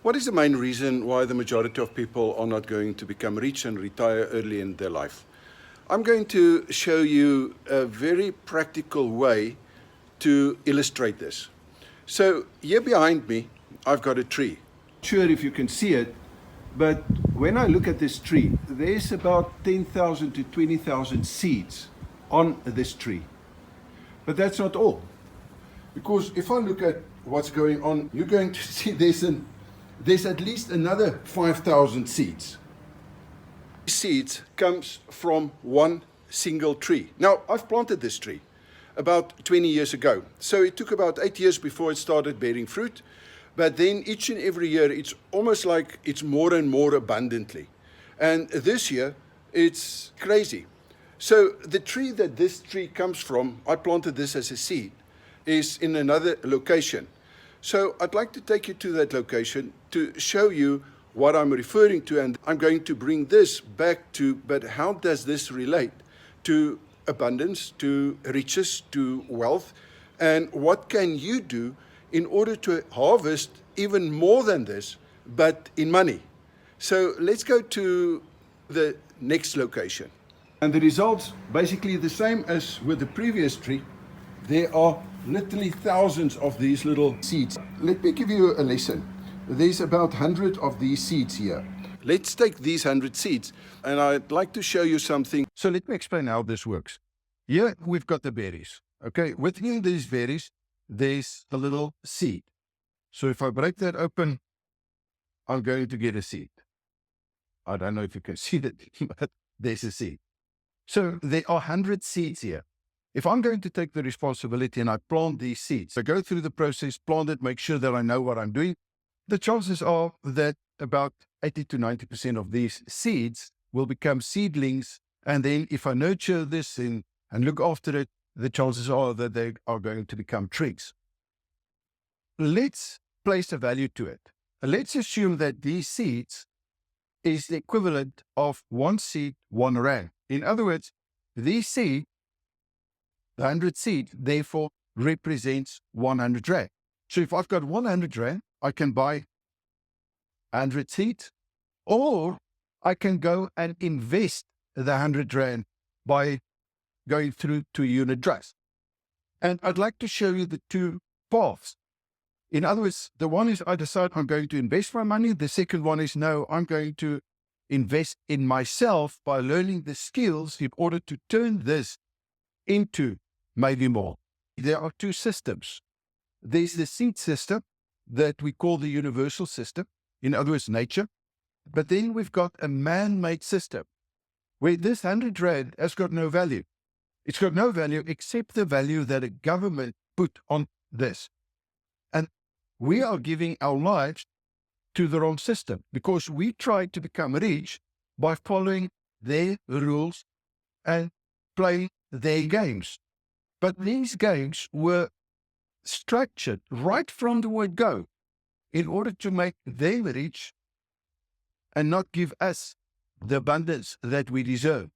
What is the main reason why the majority of people are not going to become rich and retire early in their life? I'm going to show you a very practical way to illustrate this. So here behind me, I've got a tree. Sure if you can see it, but when I look at this tree, there's about 10,000 to 20,000 seeds on this tree. But that's not all. Because if I look at what's going on, you're going to see there's at least another 5,000 seeds. These seeds comes from one single tree. Now, I've planted this tree about 20 years ago. So it took about 8 years before it started bearing fruit. But then each and every year, it's almost like it's more and more abundantly. And this year, it's crazy. So the tree that this tree comes from, I planted this as a seed, is in another location. So I'd like to take you to that location to show you what I'm referring to, and I'm going to bring this back to, but how does this relate to abundance, to riches, to wealth, and what can you do in order to harvest even more than this, but in money? So let's go to the next location. And the results basically the same as with the previous tree. There are literally thousands of these little seeds. Let me give you a lesson. There's about 100 of these seeds here. Let's take these 100 seeds, and I'd like to show you something. So let me explain how this works. Here we've got the berries. Okay, within these berries, there's a little seed. So if I break that open, I'm going to get a seed. I don't know if you can see that, but there's a seed. So there are 100 seeds here. If I'm going to take the responsibility and I plant these seeds, I go through the process, plant it, make sure that I know what I'm doing, the chances are that about 80 to 90% of these seeds will become seedlings. And then if I nurture this and look after it, the chances are that they are going to become trees. Let's place a value to it. Let's assume that these seeds is the equivalent of one seed, 1 rand. In other words, these seeds, the 100 seeds, therefore represents 100 rand. So if I've got 100 rand, I can buy 100 seeds, or I can go and invest the 100 rand by going through to unit trust. And I'd like to show you the two paths. In other words, the one is I decide I'm going to invest my money. The second one is no, I'm going to invest in myself by learning the skills in order to turn this into maybe more. There are two systems. There's the seed system that we call the universal system, in other words, nature. But then we've got a man-made system where this 100 rand has got no value. It's got no value except the value that a government put on this. And we are giving our lives to the wrong system because we try to become rich by following their rules and playing their games. But these games were structured right from the word go in order to make them rich and not give us the abundance that we deserve.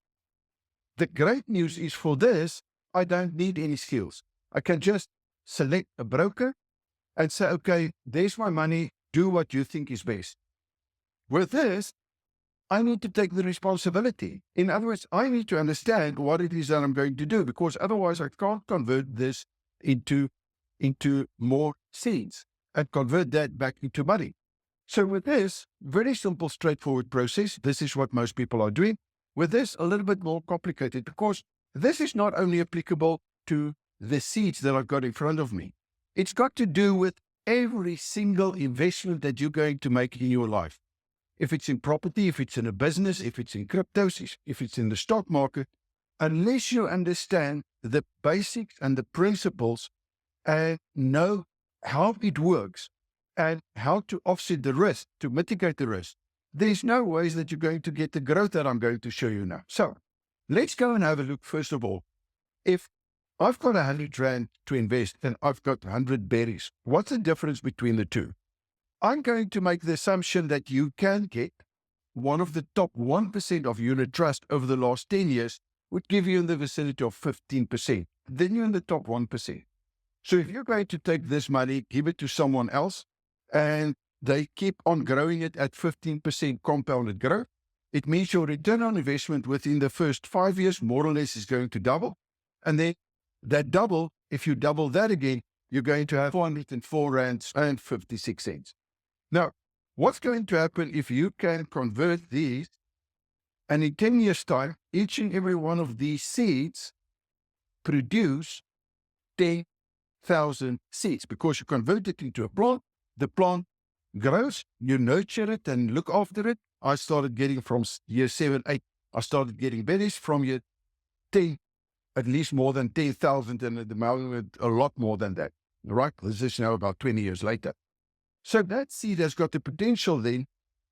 The great news is for this, I don't need any skills. I can just select a broker and say, okay, there's my money, do what you think is best. With this, I need to take the responsibility. In other words, I need to understand what it is that I'm going to do, because otherwise I can't convert this into more seeds and convert that back into money. So with this, very simple, straightforward process, this is what most people are doing. With this, a little bit more complicated, because this is not only applicable to the seeds that I've got in front of me. It's got to do with every single investment that you're going to make in your life. If it's in property, if it's in a business, if it's in cryptos, if it's in the stock market, unless you understand the basics and the principles and know how it works and how to offset the risk, to mitigate the risk, there's no ways that you're going to get the growth that I'm going to show you now. So let's go and have a look. First of all, if I've got 100 rand to invest and I've got 100 berries, what's the difference between the two? I'm going to make the assumption that you can get one of the top 1% of unit trust over the last 10 years would give you in the vicinity of 15%. Then you're in the top 1%. So if you're going to take this money, give it to someone else, and they keep on growing it at 15% compounded growth. It means your return on investment within the first 5 years, more or less, is going to double. And then that double, if you double that again, you're going to have 404 rands and 56 cents. Now, what's going to happen if you can convert these, and in 10 years' time, each and every one of these seeds produce 10,000 seeds, because you convert it into a plant, the plant grows, you nurture it and look after it. I started getting from year 7, 8, I started getting berries from year 10, at least more than 10,000, and at the moment, a lot more than that, right? This is now about 20 years later. So that seed has got the potential then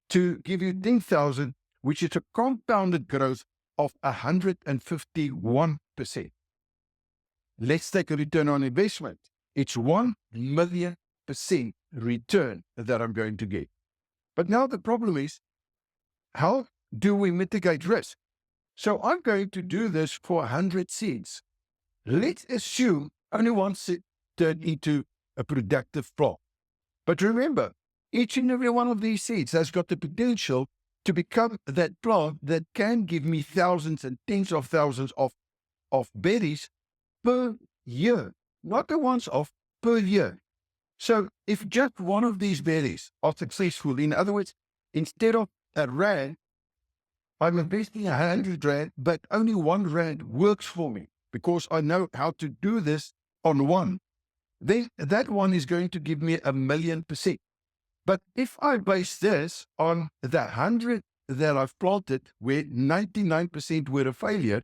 to give you 10,000, which is a compounded growth of 151%. Let's take a return on investment. It's 1,000,000% return that I'm going to get. But now the problem is, how do we mitigate risk? So I'm going to do this for 100 seeds. Let's assume only one seed turned into a productive plant. But remember, each and every one of these seeds has got the potential to become that plant that can give me thousands and tens of thousands of berries per year, not the ones off, per year. So if just one of these berries are successful, in other words, instead of a rand, I'm investing 100 rand, but only 1 rand works for me because I know how to do this on one, then that one is going to give me 1,000,000%. But if I base this on the 100 that I've planted, where 99% were a failure,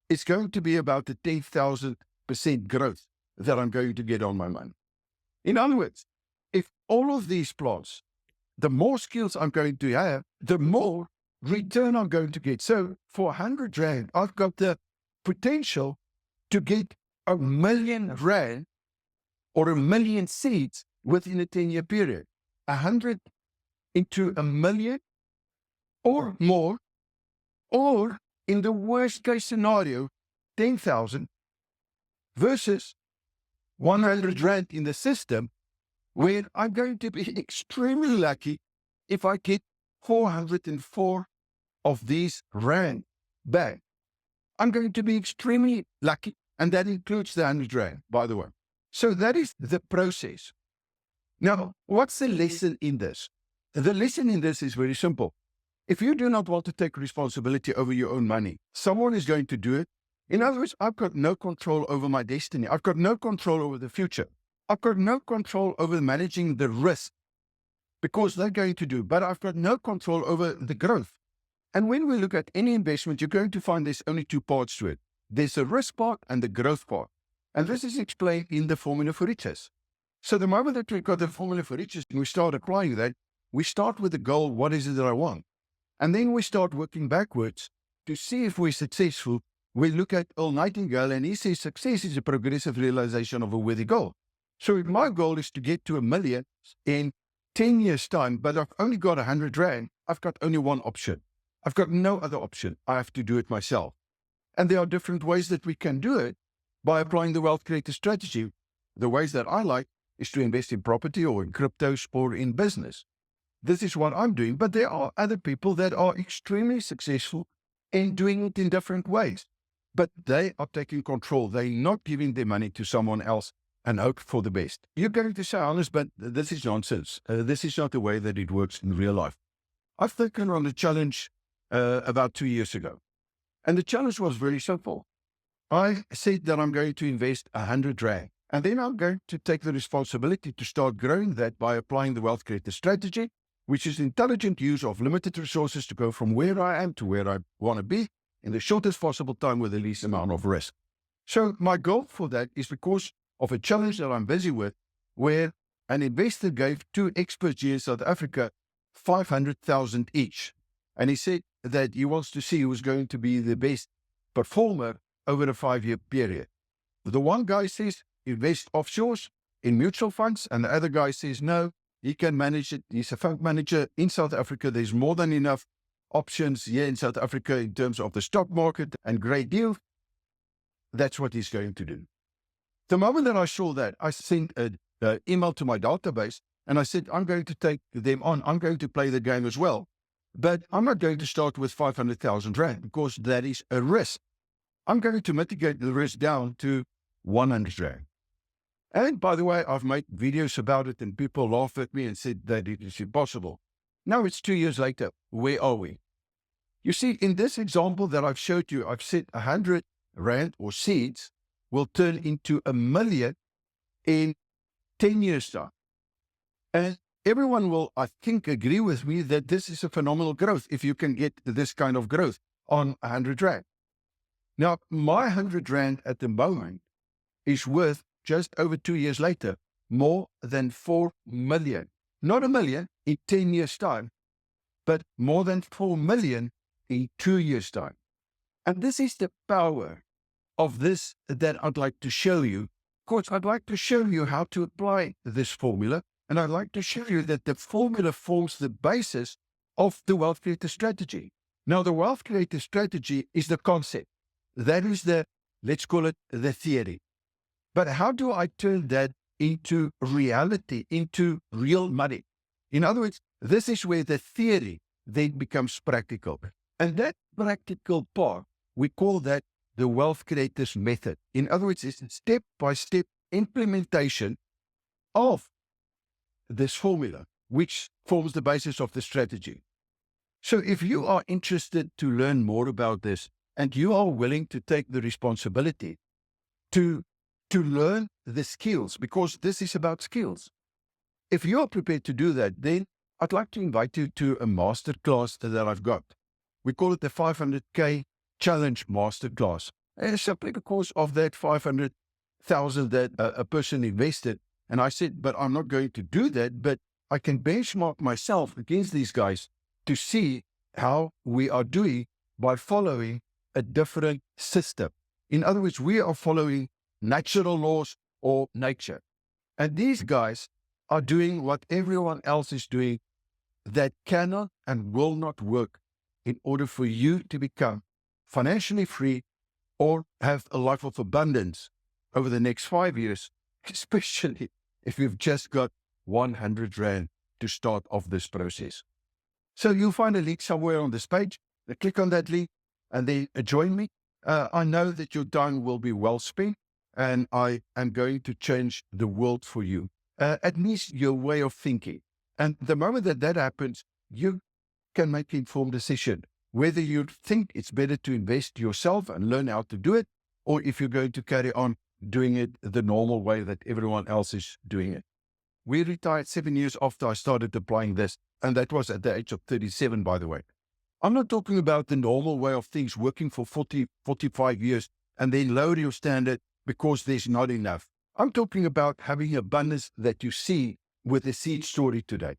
it's going to be about the 10,000% growth that I'm going to get on my money. In other words, if all of these plants, the more skills I'm going to have, the more return I'm going to get. So for 100 rand, I've got the potential to get 1,000,000 rand or 1,000,000 seeds within a 10-year period. 100 into 1,000,000 or more, or in the worst case scenario, 10,000 versus 100 rand in the system, where I'm going to be extremely lucky if I get 404 of these rand back. I'm going to be extremely lucky, and that includes the 100 rand, by the way. So that is the process. Now, what's the lesson in this? The lesson in this is very simple. If you do not want to take responsibility over your own money, someone is going to do it. In other words, I've got no control over my destiny. I've got no control over the future. I've got no control over managing the risk, because they're going to do, but I've got no control over the growth. And when we look at any investment, you're going to find there's only two parts to it. There's the risk part and the growth part. And this is explained in the formula for riches. So the moment that we've got the formula for riches and we start applying that, we start with the goal, what is it that I want? And then we start working backwards to see if we're successful. We look at Earl Nightingale, and he says success is a progressive realization of a worthy goal. So if my goal is to get to 1,000,000 in 10 years' time, but I've only got 100 rand, I've got only one option. I've got no other option. I have to do it myself. And there are different ways that we can do it by applying the wealth creator strategy. The ways that I like is to invest in property or in cryptos or in business. This is what I'm doing, but there are other people that are extremely successful in doing it in different ways. But they are taking control. They're not giving their money to someone else and hope for the best. You're going to say, honest, but this is nonsense. This is not the way that it works in real life. I've taken on a challenge about 2 years ago. And the challenge was very simple. I said that I'm going to invest 100 rand. And then I'm going to take the responsibility to start growing that by applying the wealth creator strategy, which is intelligent use of limited resources to go from where I am to where I want to be in the shortest possible time with the least amount of risk. So my goal for that is because of a challenge that I'm busy with, where an investor gave 2 experts here in South Africa 500,000 each. And he said that he wants to see who's going to be the best performer over a 5-year period. The one guy says, invest offshores in mutual funds, and the other guy says, no, he can manage it. He's a fund manager in South Africa. There's more than enough options here in South Africa in terms of the stock market and great deal. That's what he's going to do. The moment that I saw that, I sent an email to my database And I said, I'm going to take them on. I'm going to play the game as well. But I'm not going to start with 500,000 Rand because that is a risk. I'm going to mitigate the risk down to 100 Rand. And by the way, I've made videos about it and people laughed at me and said that it is impossible. Now it's 2 years later. Where are we? You see, in this example that I've showed you, I've said 100 Rand or seeds will turn into 1 million in 10 years' time. And everyone will, I think, agree with me that this is a phenomenal growth if you can get this kind of growth on 100 Rand. Now, my 100 Rand at the moment is worth, just over 2 years later, more than 4 million. Not 1 million in 10 years' time, but more than 4 million in 2 years' time. And this is the power of this that I'd like to show you. Of course, I'd like to show you how to apply this formula, and I'd like to show you that the formula forms the basis of the wealth creator strategy. Now, the wealth creator strategy is the concept. That is the, let's call it the theory. But how do I turn that into reality, into real money? In other words, this is where the theory then becomes practical. And that practical part, we call that the wealth creators method. In other words, it's a step-by-step implementation of this formula, which forms the basis of the strategy. So if you are interested to learn more about this, and you are willing to take the responsibility to learn the skills, because this is about skills. If you are prepared to do that, then I'd like to invite you to a masterclass that I've got. We call it the 500K Challenge Masterclass. And simply because of that 500,000 that a person invested. And I said, but I'm not going to do that, but I can benchmark myself against these guys to see how we are doing by following a different system. In other words, we are following natural laws or nature. And these guys are doing what everyone else is doing that cannot and will not work in order for you to become financially free or have a life of abundance over the next 5 years, especially if you've just got 100 Rand to start off this process. So you'll find a link somewhere on this page. Click on that link and then join me. I know that your time will be well spent, and I am going to change the world for you, at least your way of thinking. And the moment that that happens, you can make an informed decision whether you think it's better to invest yourself and learn how to do it, or if you're going to carry on doing it the normal way that everyone else is doing it. We retired 7 years after I started applying this, and that was at the age of 37, by the way. I'm not talking about the normal way of things, working for 40, 45 years and then lower your standard because there's not enough. I'm talking about having abundance that you see with the seed story today.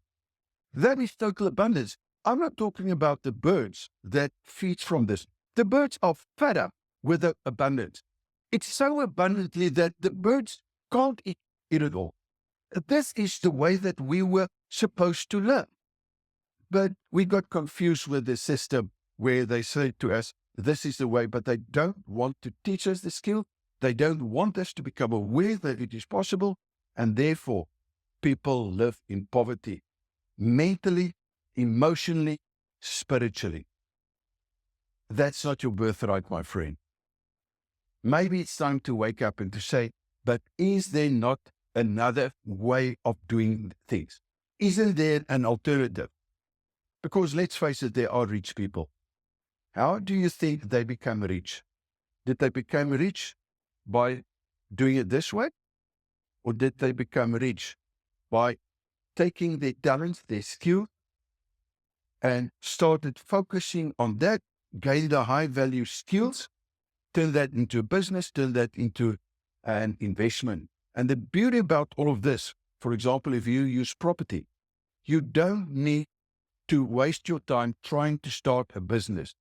That is total abundance. I'm not talking about the birds that feed from this. The birds are fed up with the abundance. It's so abundantly that the birds can't eat it all. This is the way that we were supposed to live. But we got confused with the system where they say to us, this is the way, but they don't want to teach us the skill. They don't want us to become aware that it is possible. And therefore, people live in poverty, mentally, emotionally, spiritually. That's not your birthright, my friend. Maybe it's time to wake up and to say, but is there not another way of doing things? Isn't there an alternative? Because let's face it, there are rich people. How do you think they become rich? Did they become rich by doing it this way? Or did they become rich by taking their talents, their skill, and started focusing on that, gain the high value skills, turn that into a business, turn that into an investment? And the beauty about all of this, for example, if you use property, you don't need to waste your time trying to start a business.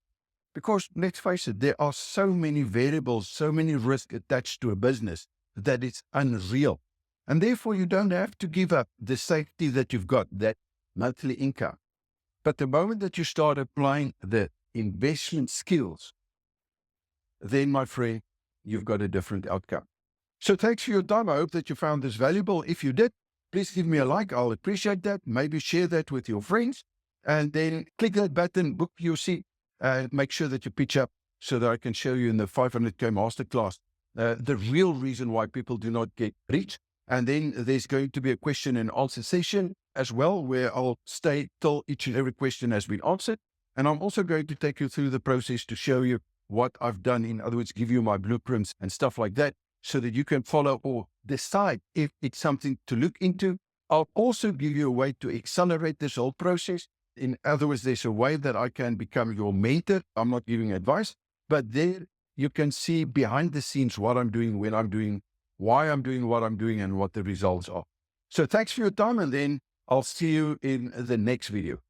Because let's face it, there are so many variables, so many risks attached to a business that it's unreal. And therefore, you don't have to give up the safety that you've got, that monthly income. But the moment that you start applying the investment skills, then, my friend, you've got a different outcome. So thanks for your time. I hope that you found this valuable. If you did, please give me a like. I'll appreciate that. Maybe share that with your friends, and then click that button, book your seat, and make sure that you pitch up so that I can show you in the 500K masterclass the real reason why people do not get rich. And then there's going to be a question and answer session as well, where I'll stay till each and every question has been answered. And I'm also going to take you through the process to show you what I've done. In other words, give you my blueprints and stuff like that, so that you can follow or decide if it's something to look into. I'll also give you a way to accelerate this whole process. In other words, there's a way that I can become your mentor. I'm not giving advice, but there you can see behind the scenes what I'm doing, when I'm doing, why I'm doing what I'm doing, and what the results are. So thanks for your time, and then I'll see you in the next video.